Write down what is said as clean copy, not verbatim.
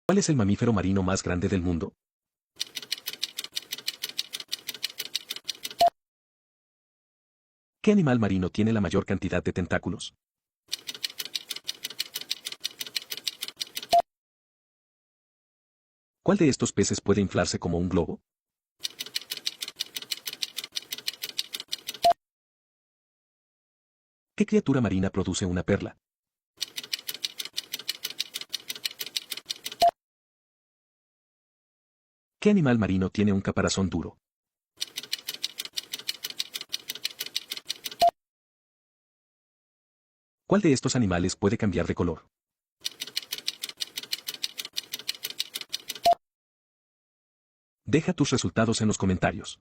¿Cuál es el mamífero marino más grande del mundo? ¿Qué animal marino tiene la mayor cantidad de tentáculos? ¿Cuál de estos peces puede inflarse como un globo? ¿Qué criatura marina produce una perla? ¿Qué animal marino tiene un caparazón duro? ¿Cuál de estos animales puede cambiar de color? Deja tus resultados en los comentarios.